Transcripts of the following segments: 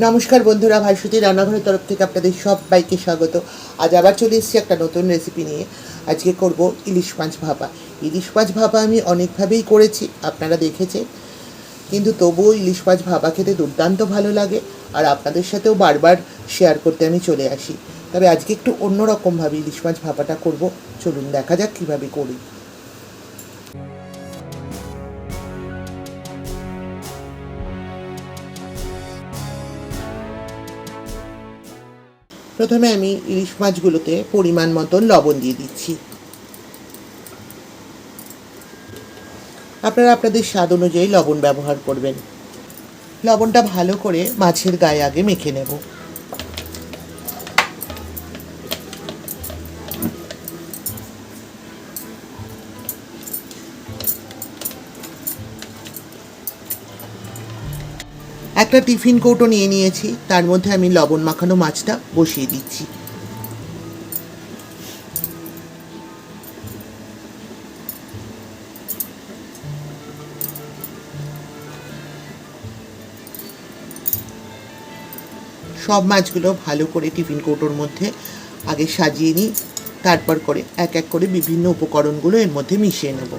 নমস্কার বন্ধুরা, ভাইসুতি রান্নাঘরের তরফ থেকে আপনাদের সবাইকে স্বাগত। আজ আবার চলে এসেছি একটা নতুন রেসিপি নিয়ে। আজকে করব ইলিশ মাছ ভাপা। ইলিশ মাছ ভাপা আমি অনেকভাবেই করেছি, আপনারা দেখেছেন, কিন্তু তবুও ইলিশ মাছ ভাপা খেতে দুর্দান্ত ভালো লাগে, আর আপনাদের সাথেও বারবার শেয়ার করতে আমি চলে আসি। তবে আজকে একটু অন্যরকমভাবে ইলিশ মাছ ভাপাটা করব। চলুন দেখা যাক কীভাবে করি। প্রথমে আমি ইলিশ মাছগুলোতে পরিমাণ মতন লবণ দিয়ে দিচ্ছি। আপনারা আপনাদের স্বাদ অনুযায়ী লবণ ব্যবহার করবেন। লবণটা ভালো করে মাছের গায়ে আগে মেখে নেব। একটা টিফিন কৌটো নিয়ে নিয়েছি, তার মধ্যে আমি লবণ মাখানো মাছটা বসিয়ে দিচ্ছি। সব মাছগুলো ভালো করে টিফিন কৌটোর মধ্যে আগে সাজিয়ে নিই, তারপর করে এক এক করে বিভিন্ন উপকরণগুলো এর মধ্যে মিশিয়ে নেব।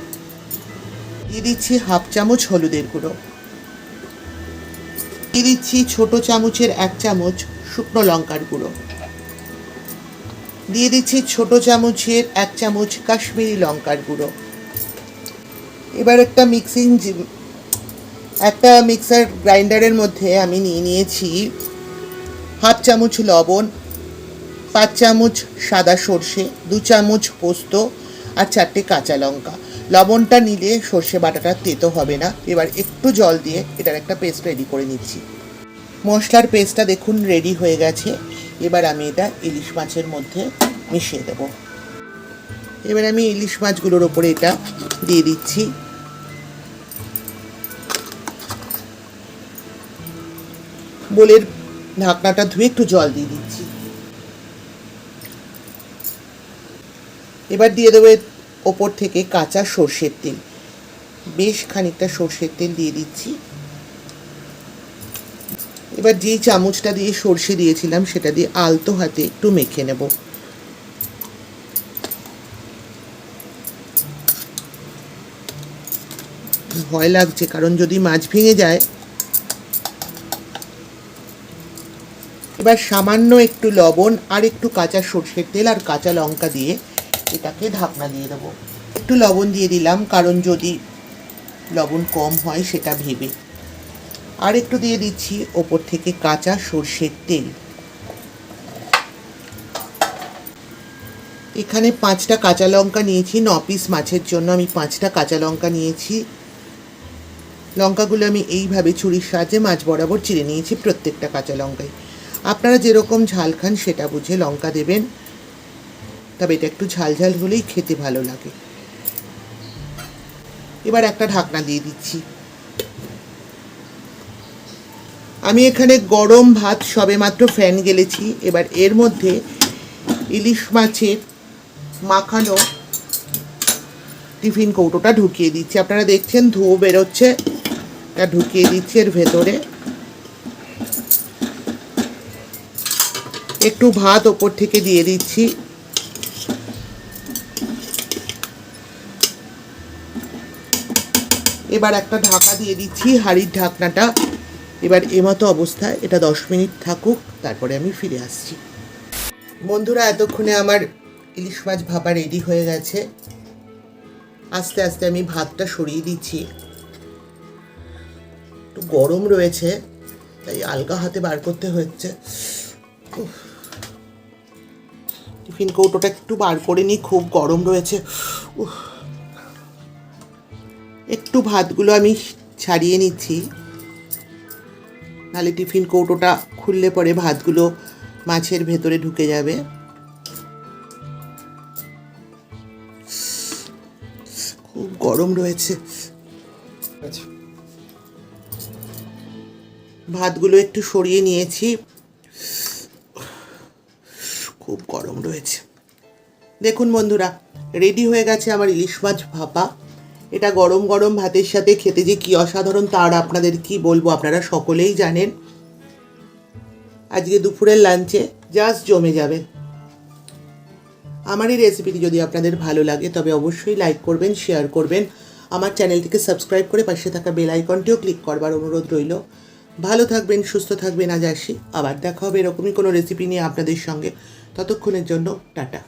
দিয়ে দিচ্ছি হাফ চামচ হলুদের গুঁড়ো, দিয়ে দিচ্ছি ছোটো চামচের 1 চামচ শুকনো লঙ্কার গুঁড়ো, দিয়ে দিচ্ছি ছোটো চামচের 1 চামচ কাশ্মীরি লঙ্কার গুঁড়ো। এবার একটা মিক্সার গ্রাইন্ডারের মধ্যে আমি নিয়ে নিয়েছি হাফ চামচ লবণ, 5 চামচ সাদা সর্ষে, 2 চামচ পোস্ত আর 4টে কাঁচা লঙ্কা। লবণটা নিলে সর্ষে বাটাটা তেতো হবে না। এবার একটু জল দিয়ে এটার একটা পেস্ট রেডি করে নিচ্ছি। মশলার পেস্টটা দেখুন রেডি হয়ে গেছে। এবার আমি এটা ইলিশ মাছের মধ্যে মিশিয়ে দেব। এবার আমি ইলিশ মাছগুলোর ওপরে এটা দিয়ে দিচ্ছি। বোলের ঢাকনাটা ধুয়ে একটু জল দিয়ে দিচ্ছি। এবার দিয়ে দেবো ওপর থেকে কাঁচা সর্ষের তেল। বেশ খানিকটা সর্ষের তেল দিয়ে দিচ্ছি। এবার যেই চামচটা দিয়ে সর্ষে দিয়েছিলাম সেটা দিয়ে আলতো হাতে একটু মেখে নেব। ভয় লাগছে, কারণ যদি মাছ ভেঙে যায়। এবার সামান্য একটু লবণ আর একটু কাঁচা সর্ষের তেল আর কাঁচা লঙ্কা দিয়ে এটাকে ঢাকনা দিয়ে দেবো। একটু লবণ দিয়ে দিলাম, কারণ যদি লবণ কম হয় সেটা ভেবে। আর একটু দিয়ে দিচ্ছি ওপর থেকে কাঁচা সর্ষের তেল। এখানে 5টা কাঁচা লঙ্কা নিয়েছি। 9 পিস মাছের জন্য আমি 5টা কাঁচা লঙ্কা নিয়েছি। লঙ্কাগুলো আমি এইভাবে ছুরির সাহায্যে মাছ বরাবর চিড়ে নিয়েছি, প্রত্যেকটা কাঁচা লঙ্কায়। আপনারা যেরকম ঝাল খান সেটা বুঝে লঙ্কা দেবেন, তবে এটা একটু ঝাল ঝাল হলেই খেতে ভালো লাগে। এবার একটা ঢাকনা দিয়ে দিচ্ছি। আমি এখানে গরম ভাত সবেমাত্র ফ্যান গেলেছি। এবার এর মধ্যে ইলিশ মাছের মাখানো টিফিন কৌটোটা ঢুকিয়ে দিচ্ছি। আপনারা দেখছেন ধোঁয়া বেরোচ্ছে, এটা ঢুকিয়ে দিচ্ছি এর ভেতরে। একটু ভাত ওপর থেকে দিয়ে দিচ্ছি। এবার একটা ঢাকা দিয়ে দিচ্ছি, হাঁড়ির ঢাকনাটা। এবার এমতো অবস্থায় এটা 10 মিনিট থাকুক, তারপরে আমি ফিরে আসছি। বন্ধুরা, এতক্ষণে আমার ইলিশ মাছ ভাপা রেডি হয়ে গেছে। আস্তে আস্তে আমি ভাতটা সরিয়ে দিচ্ছি। একটু গরম রয়েছে, তাই আলগা হাতে বার করতে হচ্ছে। টিফিন কৌটোটা একটু বার করে নিই, খুব গরম রয়েছে। একটু ভাতগুলো আমি ছাড়িয়ে নিচ্ছি, নাহলে টিফিন কৌটোটা খুললে পরে ভাতগুলো মাছের ভেতরে ঢুকে যাবে। খুব গরম রয়েছে। ভাতগুলো একটু সরিয়ে নিয়েছি, খুব গরম রয়েছে। দেখুন বন্ধুরা, রেডি হয়ে গেছে আমার ইলিশ মাছ ভাপা। এটা গরম গরম ভাতের সাথে খেতে যে কি অসাধারণ তার আপনাদের কি বলবো, আপনারা সকলেই জানেন। আজকে দুপুরের লাঞ্চে জাস্ট জমে যাবে। আমার এই রেসিপিটি যদি আপনাদের ভালো লাগে তবে অবশ্যই লাইক করবেন, শেয়ার করবেন, আমার চ্যানেলটিকে সাবস্ক্রাইব করে পাশে থাকা বেল আইকনটিও ক্লিক করবার অনুরোধ রইল। ভালো থাকবেন, সুস্থ থাকবেন, আজ আসি, আবার দেখা হবে এরকমই কোনো রেসিপি নিয়ে আপনাদের সঙ্গে। ততক্ষণের জন্য টাটা।